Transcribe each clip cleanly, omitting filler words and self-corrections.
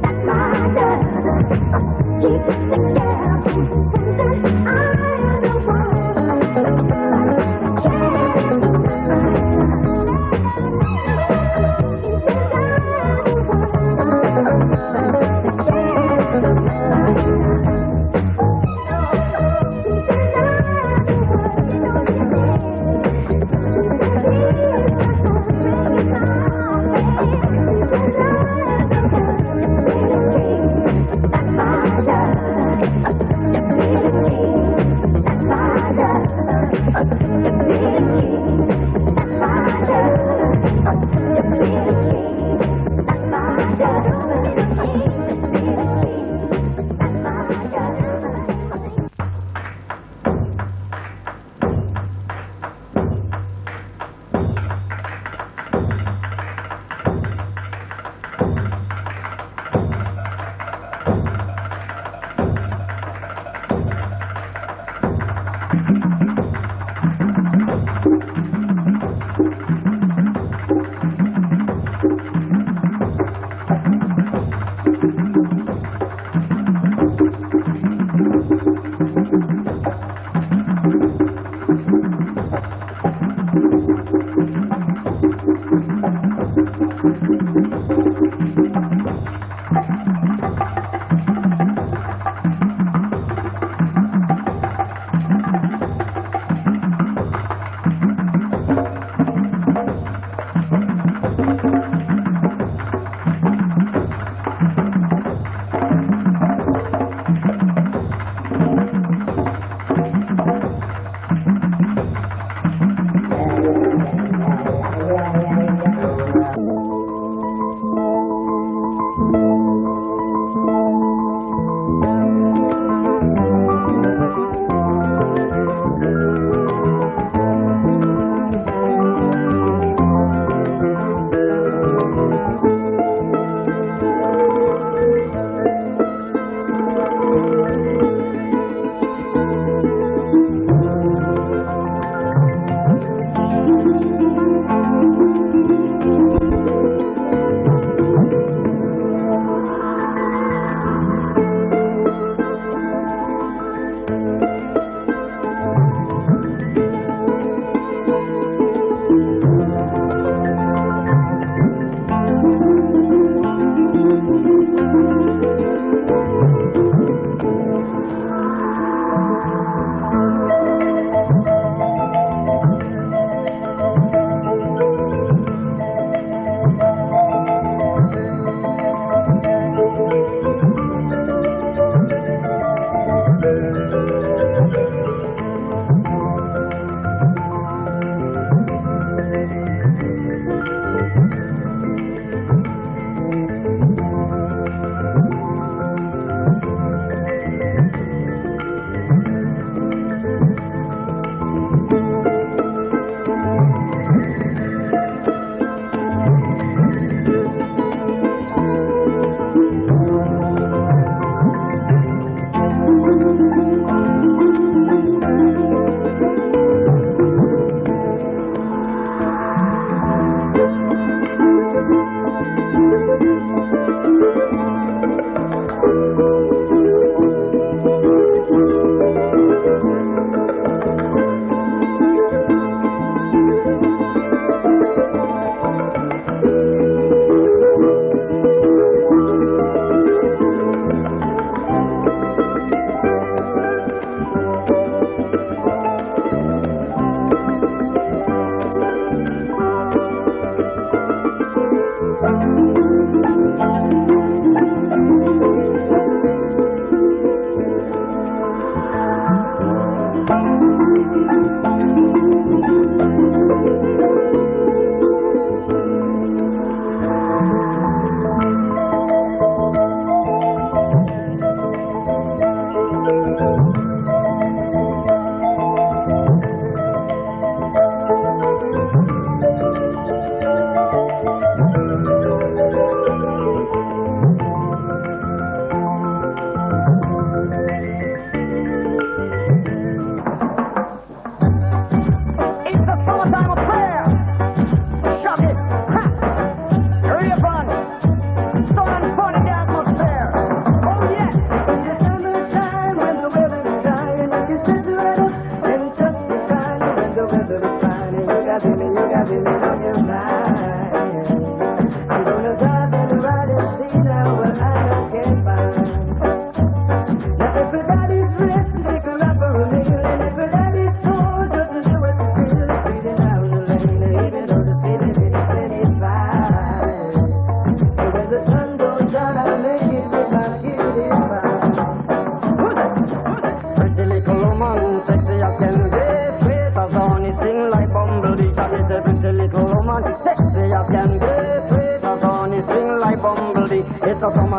That's my love.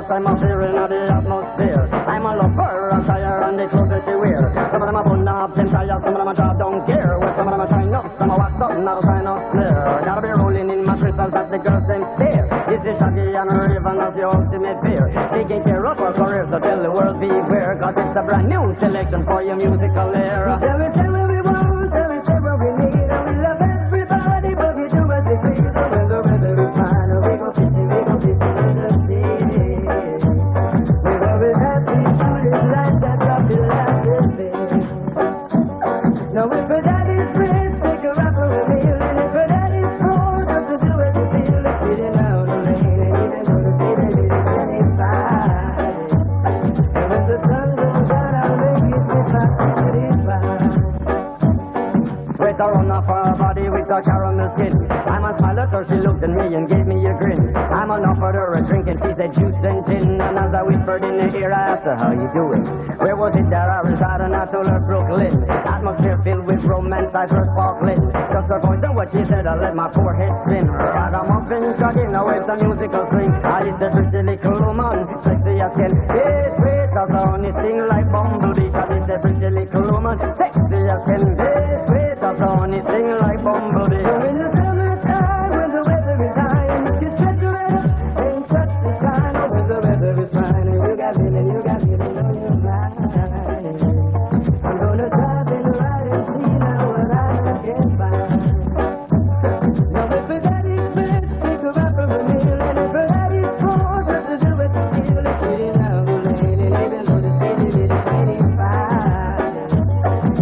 atmosphere in the atmosphere. I'm a lover, a tire, and the clothes she wear. Some of them are bun up, them tires, some of them are job don't care. Well, some of them are shine up, some are wax up, not a sign of snare. Gotta be rolling in my crystals that the girls them stare. This is Shaggy and Raven as the ultimate fear. Taking care of our careers, so tell the world beware. Cause it's a brand new selection for your musical era. Tell me what we want, tell me what we need. And we love everybody, but we do as we please. So when the weather is fine, we gon' fit it, we gon' fit it in the sea. We're always happy to live like that, drop it like this thing. Now if her daddy's rich, take her out for a meal. And if her daddy's poor, just to do as you feel. Let's get it out the lane, and even though the feeling is getting fine. And when the sun goes down, I'll make it with my With a run off her body with a caramel skin. I'm a smile at her, she looked at me and gave me a grin. I'm an offered her a drink and she said juice and tin. And as I whispered in her ear, I asked her, how you doing? Where was it that I resided? And I told her Brooklyn. Atmosphere filled with romance, I first sparkling. Just her voice and what she said, I let my forehead spin. Ragamuffin, Shaggy, now it's a musical string. I is a pretty little woman, sexy as can. Yes, wait, that's the only thing like Bumblebee. I is a pretty little woman, sexy as can. Yes, wait, that's the only thing like Bumblebee. So in the summertime, when the weather is high, and you can stretch your head up and touch the sky. Oh, when the weather is fine, and you got feeling on your mind. I'm gonna drive and ride and see now what I can find. Now if her daddy's rich, take her out for a meal, and if her daddy's poor, just to do what you feel. Let's get it out the lane, and even though the city is getting fine.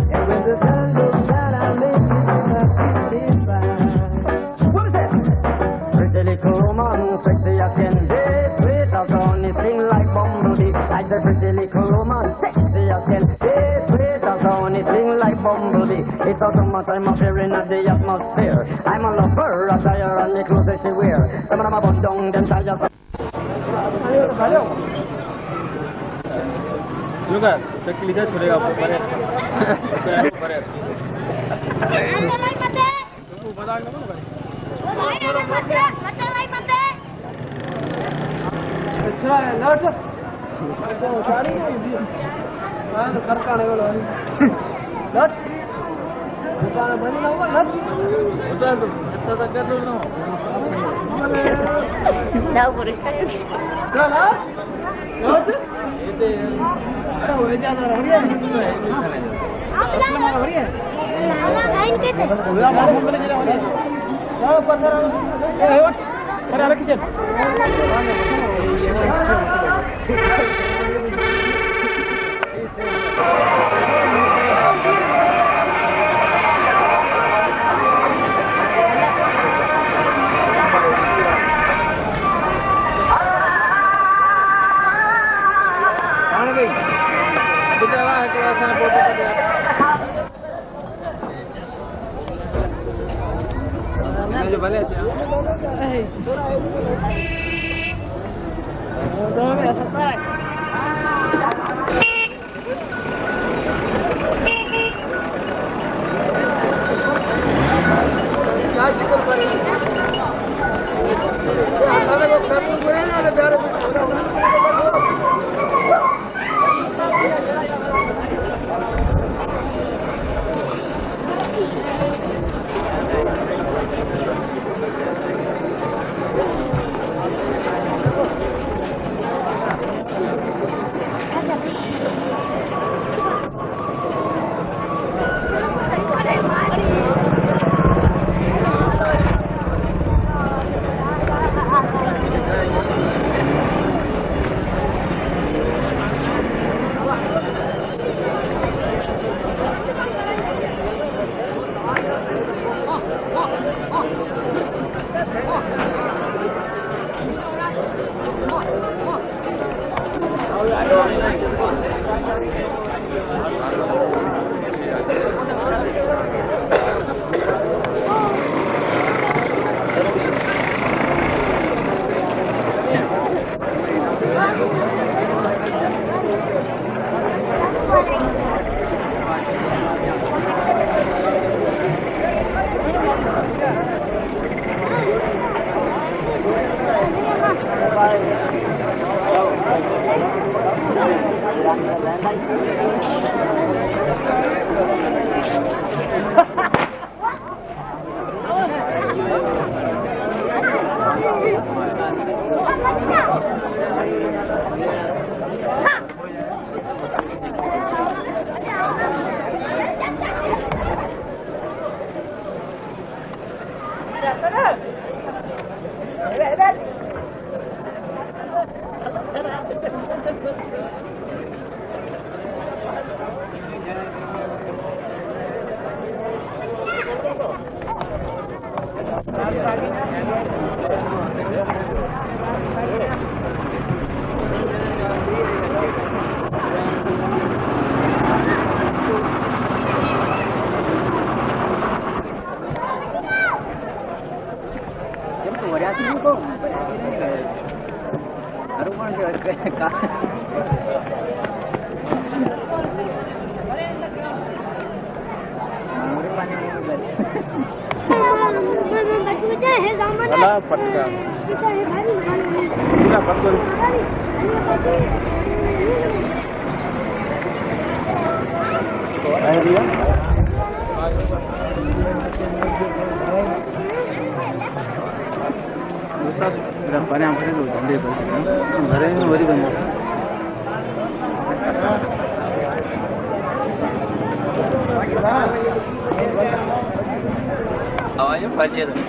And when the sun goes down, I'll make it with my feet fine. What is that? Pretty little woman, sexy as can be. Sweet as only thing like Bumblebee. I said pretty little woman, sexy as can be. Sweet as only thing like Bumblebee. It's a summertime affair in the atmosphere. I'm a lover, a tire, and the clothes she wear. Some of them are bun down, them tires. juga sekelilingnya sudah apa pada pada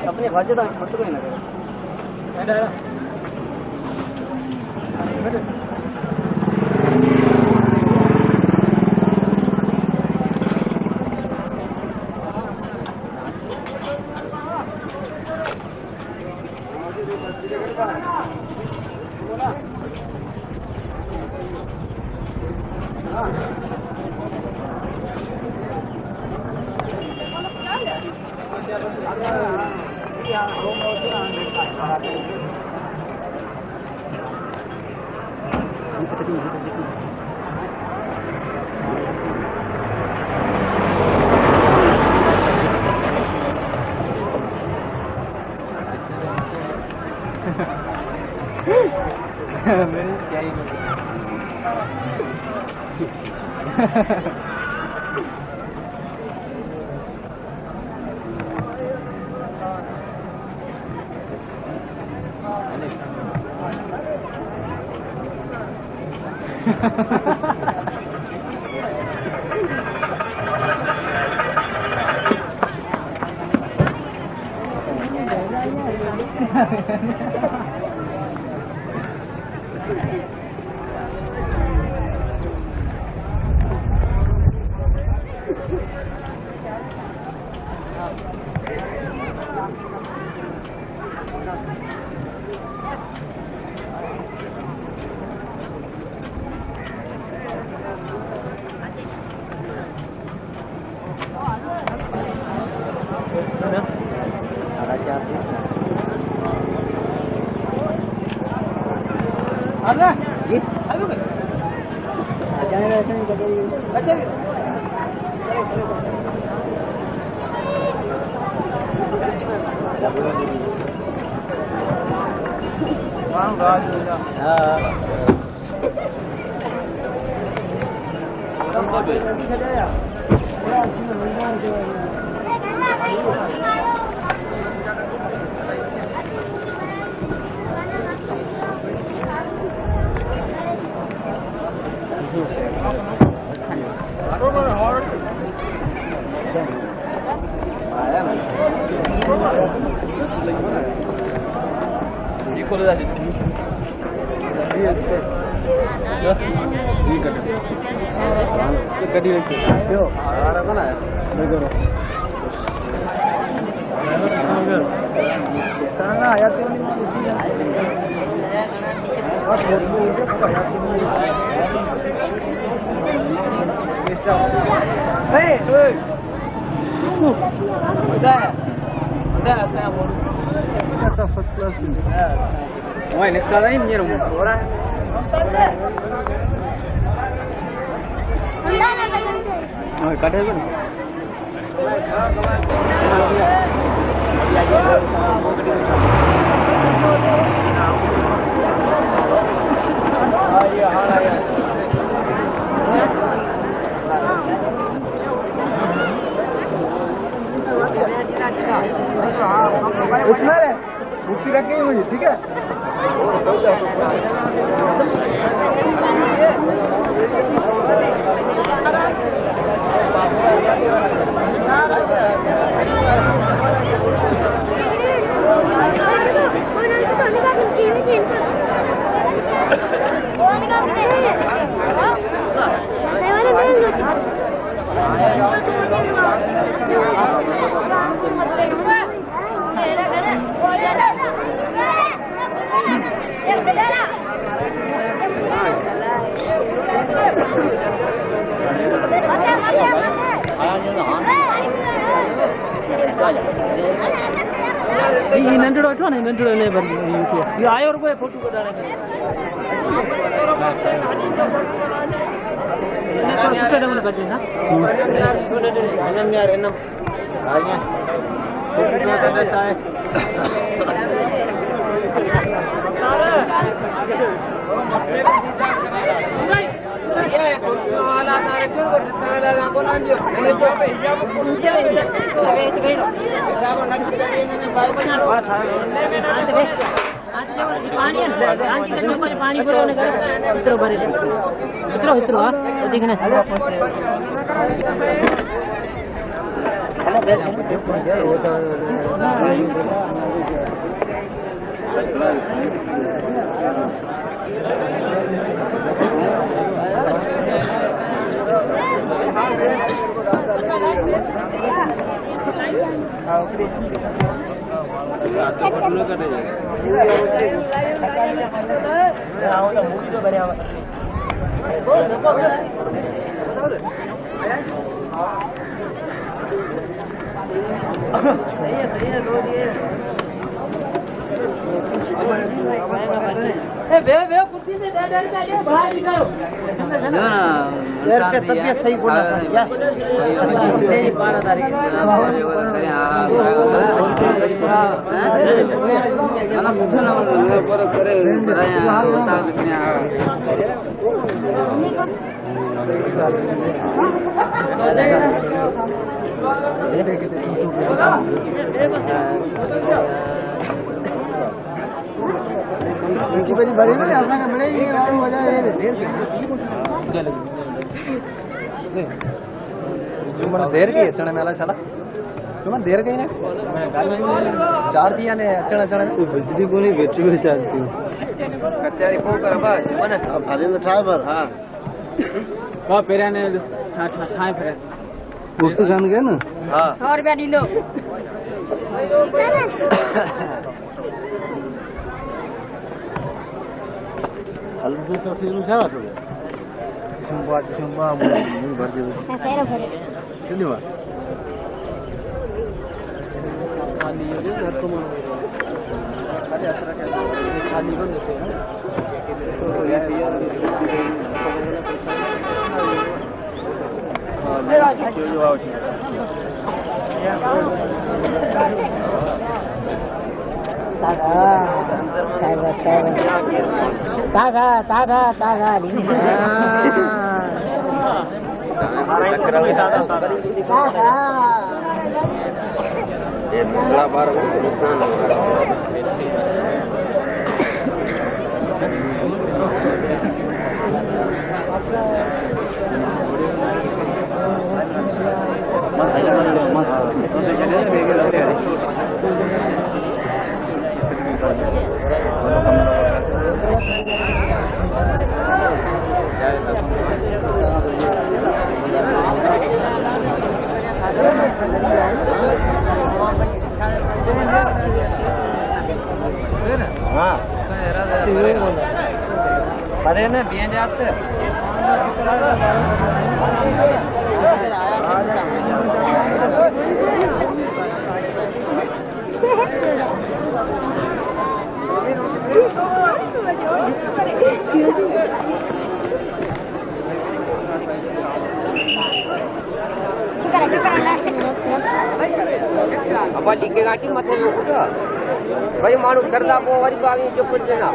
अपने भाजे तो photo कोई ना first class. Why next class ini nyerum? Orang. Oh, kadang kan? Oh iya, hal ya. ये नंढड़ो छो ने नंढड़ो ने भर ये आयो रुपए फोटो कढाणे तो सुठे नमूने बचे ना हिनम यार हिनम आया पानी कुर्सी से बाहर निकालो तबियत सही बोला बड़ी बड़ी अपना बड़े ये हो जाए देर की अचण में चला तुम देर कहीं ने चार दिया ने अचण अचण बिजली बोली बेची में चाहती हूँ कत्यारी फोन कर बस मन भाजी में ठाए पर हां हां पेरा ने ठाए फिर दोस्त जान गए ना हां 100 रुपया दी लो हल्दी तो सिरू छा तो संबा मुंह भर दे सेरो भरे चलियो खाली ये हर को मन खाली असर के खाली बंद से तो ये हां जो आओ छी अरे ना बिया जाते अब लिखे गाठी मथे भाई मानू करदा पो वरी बावी चुप देना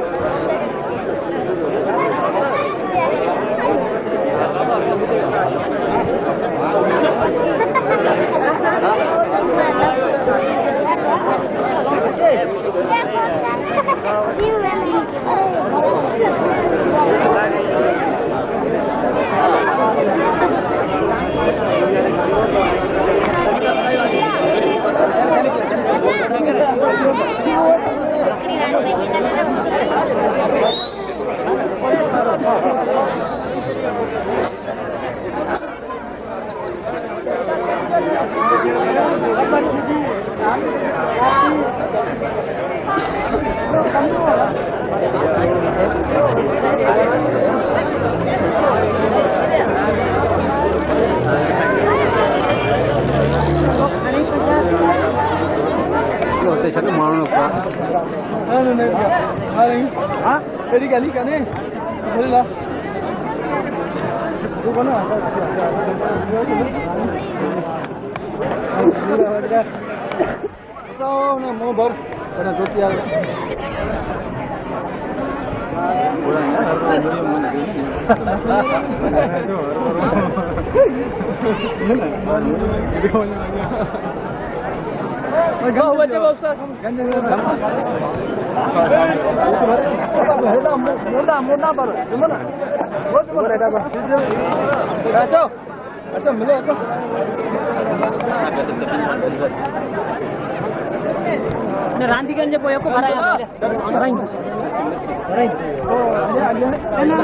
satu mau lupa. Ah, jadi kali kan ni? Boleh lah. Tu mana? So, na mau bar, kena jotiar. Kau baca bangsa. Muda baru. Gimana? Boleh dah bah. Kacau. Kacau boleh apa? Ini rantikan je boy aku barang apa? Barang. Barang. Oh, ada.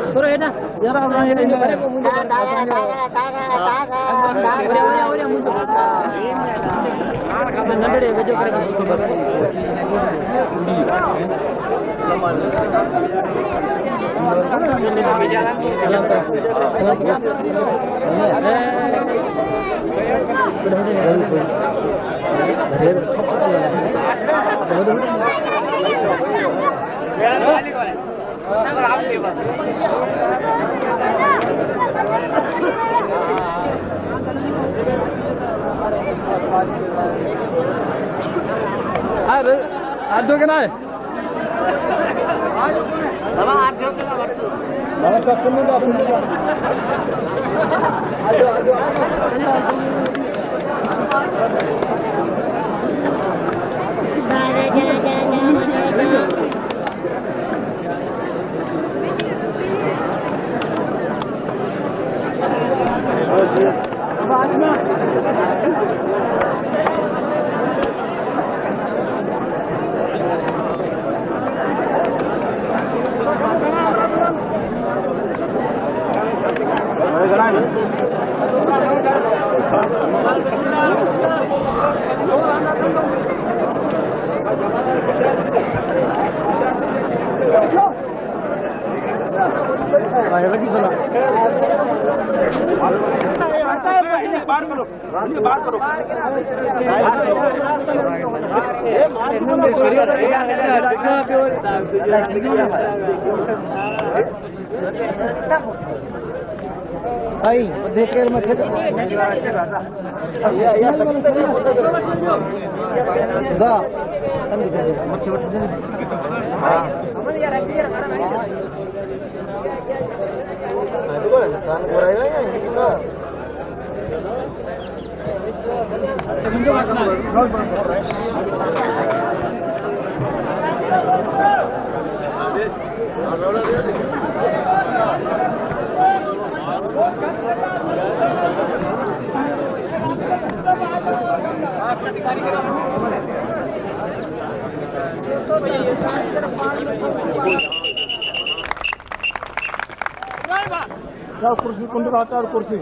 Suruh ina. Jara orang ini bare ko mundu. Ore mundu. Nandade vejo kare ko bar. Aduh kenal. Mama aduh kenal. Mama tak perlu dah. Aduh. Hai, देख के मत खेल। या दा तंदी कर मत छोड़ दे। हां यार देखो इंसान बुरा है या इनका क्या कुर्सी कुंड का आता है कुर्सी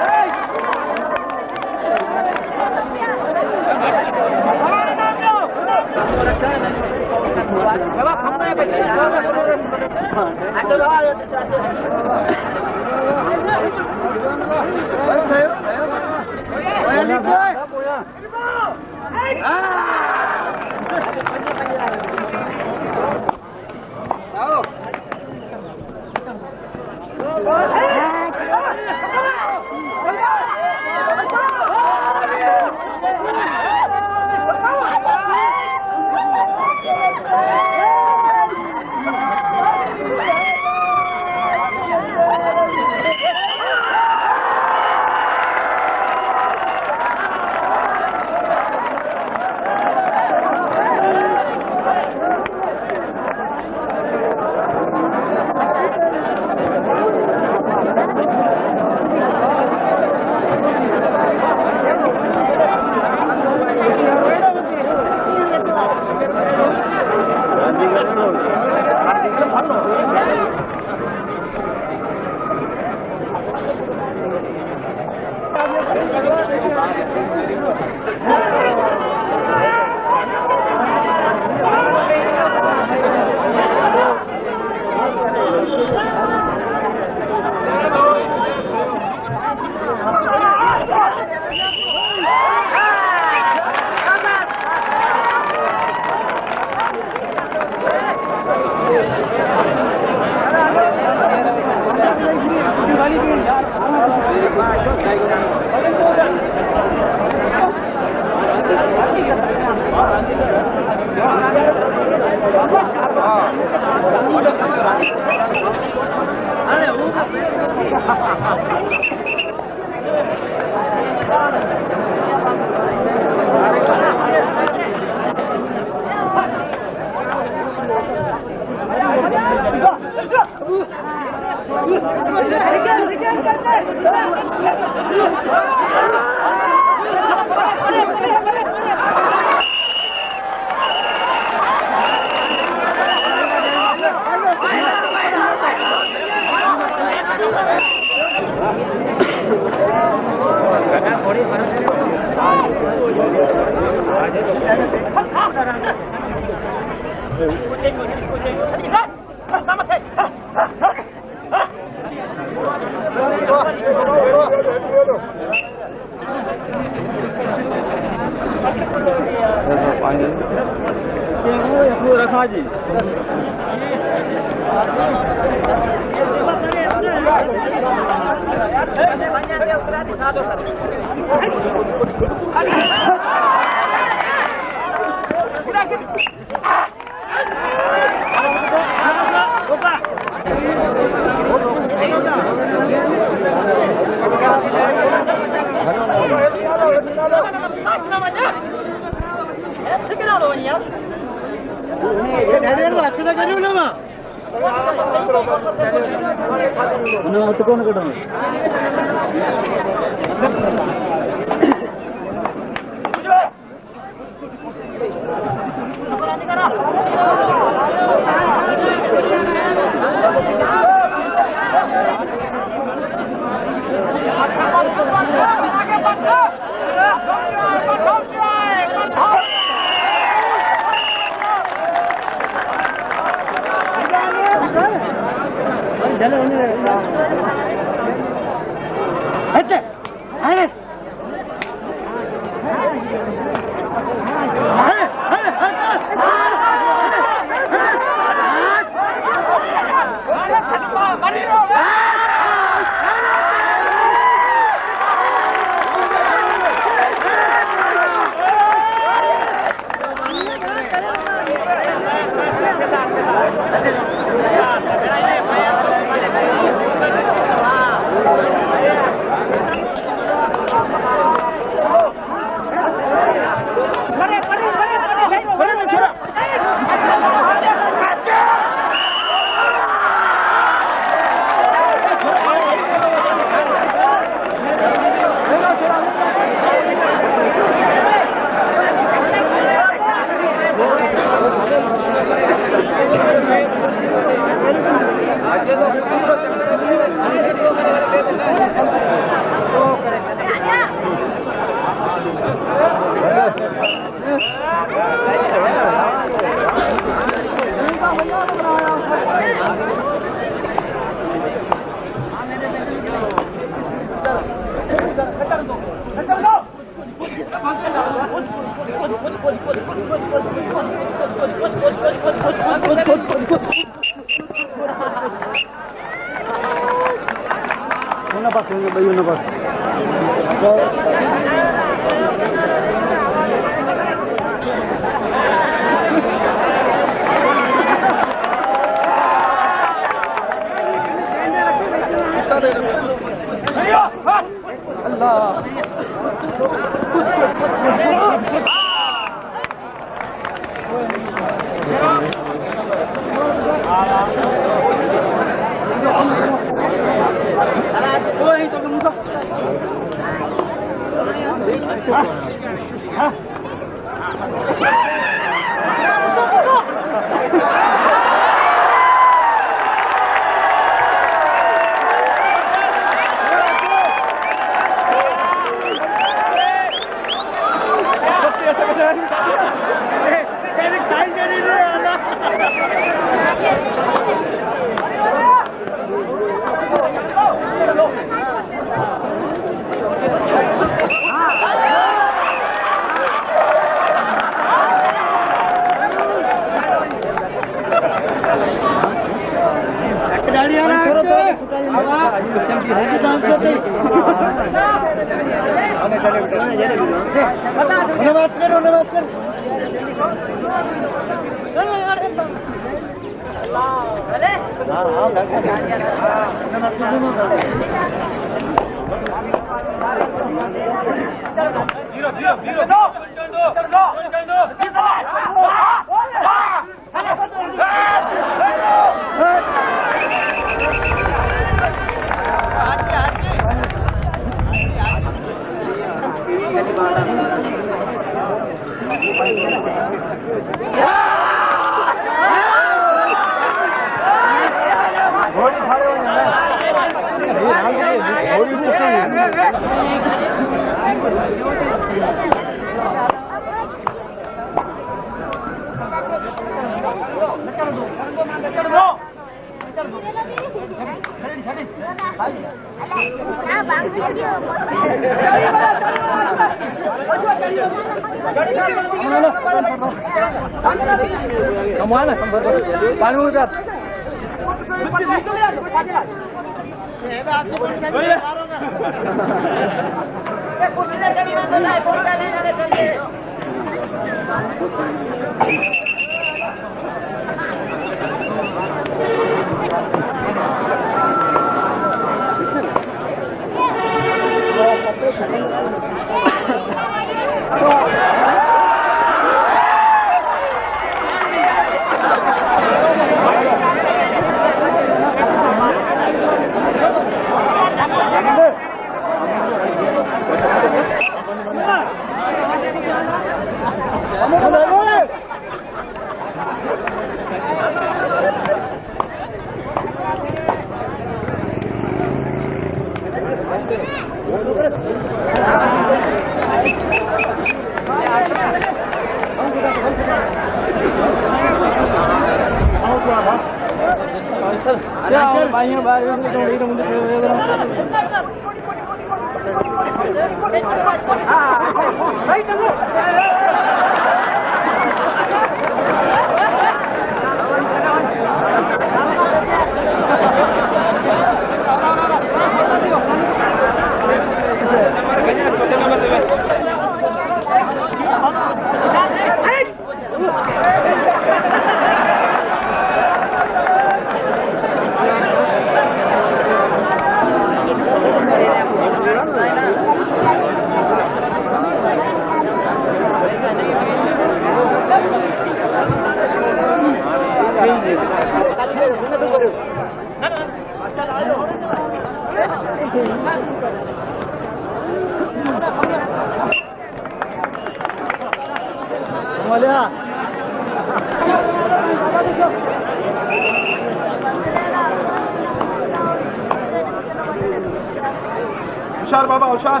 हुशार बाबा हुशार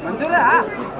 मंजूर है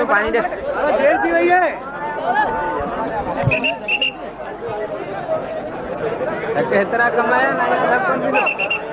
पानी दे देर पी रही है इतना कमाया नहीं सब कम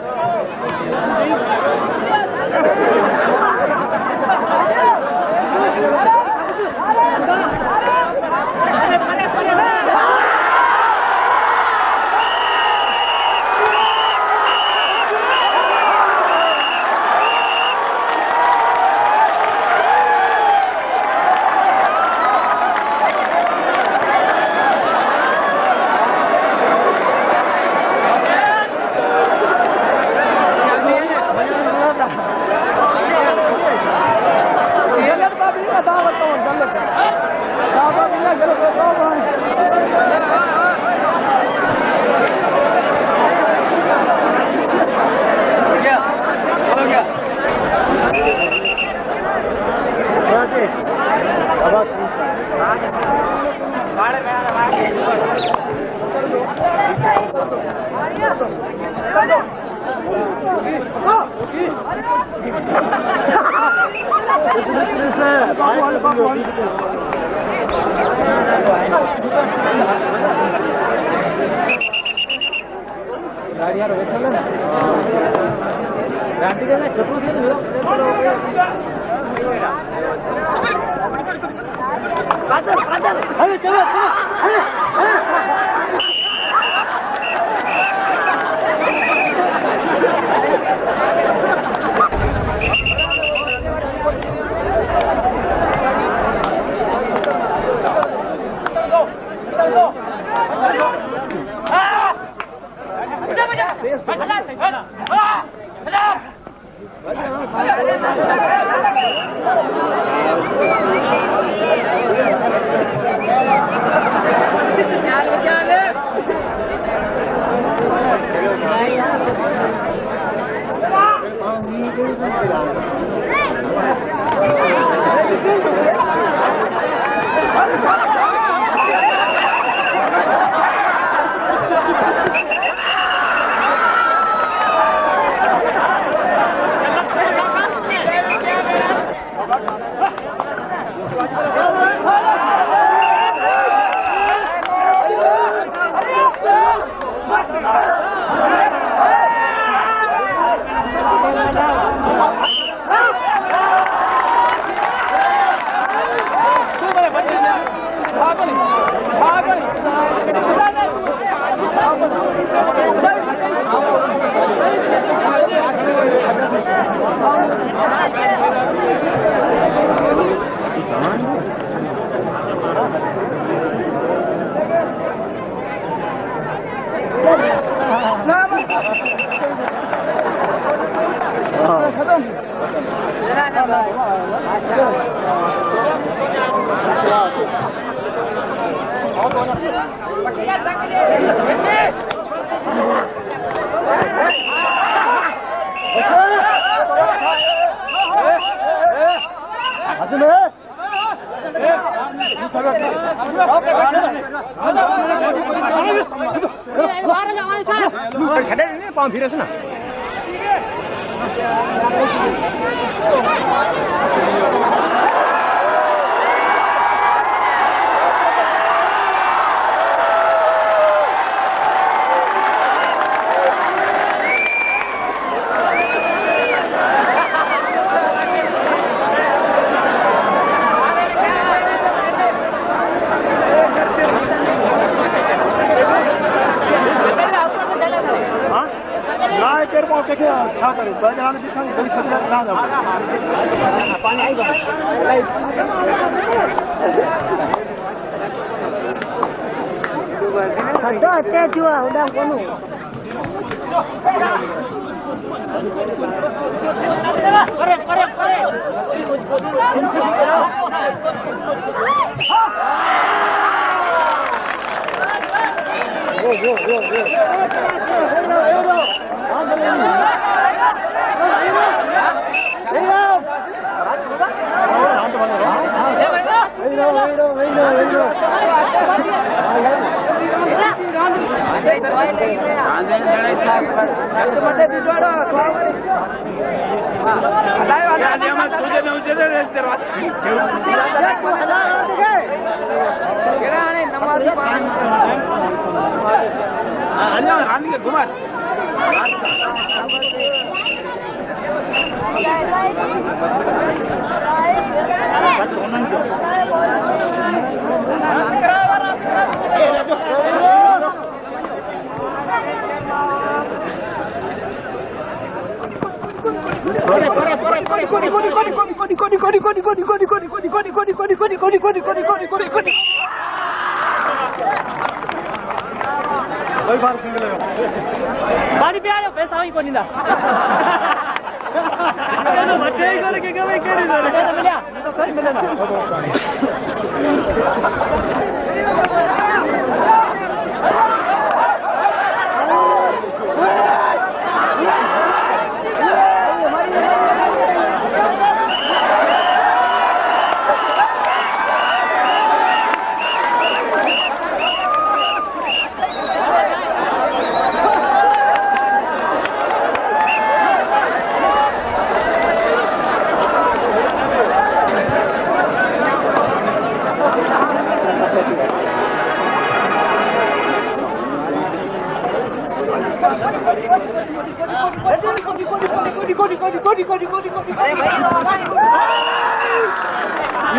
पाँव फिर ना पानी पे आयो पैसा वही को निंदा बच्चे ही करके कभी केरी दे मिला तो सही मिलेगा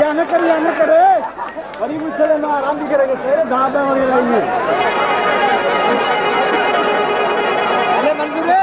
या न करे बड़ी मुश्किल है ना आराम भी करेंगे शेर धाबा वगैरह ये अरे मंजूर है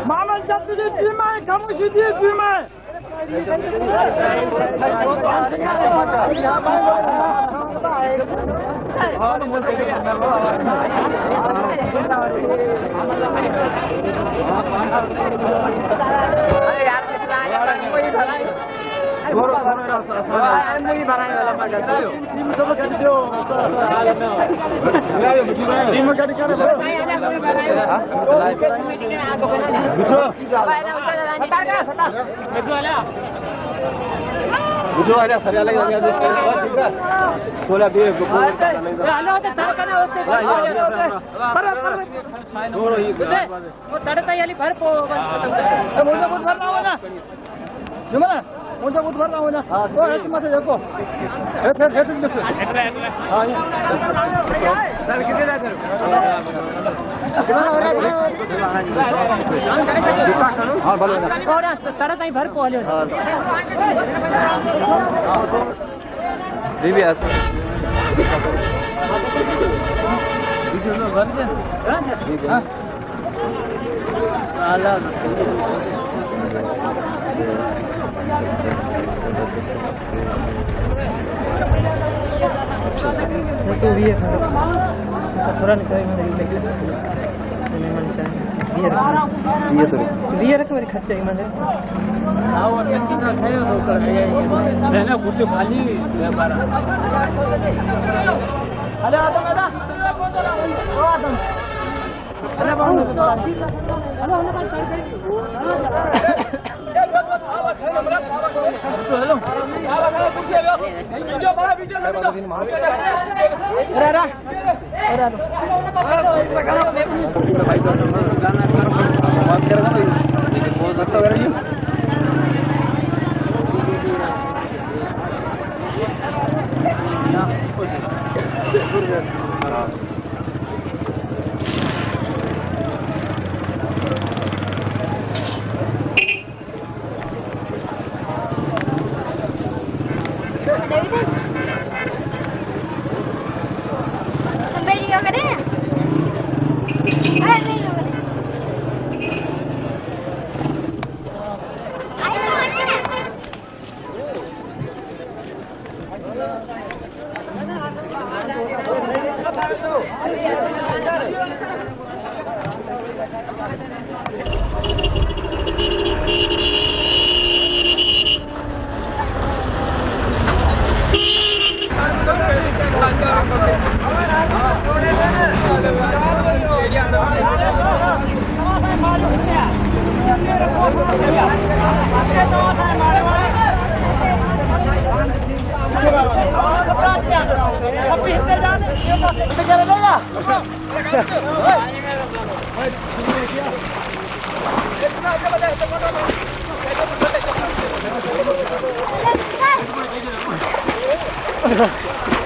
मामा जब तुझे बीमा है खामोशी दिए बीमा है मुझे कुछ भरना हो ना तो ऐसे मत देखो सर कितने जाते हाँ बोलो ना सारा टाइम भर को वाले दीदी ऐसा दीदी ना भर दे हाँ आला तो भी है थोड़ा निकाल बियर के मेरे खर्चे मन हां वो कितना खायो तो कर रहना कुछ खाली व्यापार अरे आदम बेटा ओ आदम अरे बाबू हेलो Hey!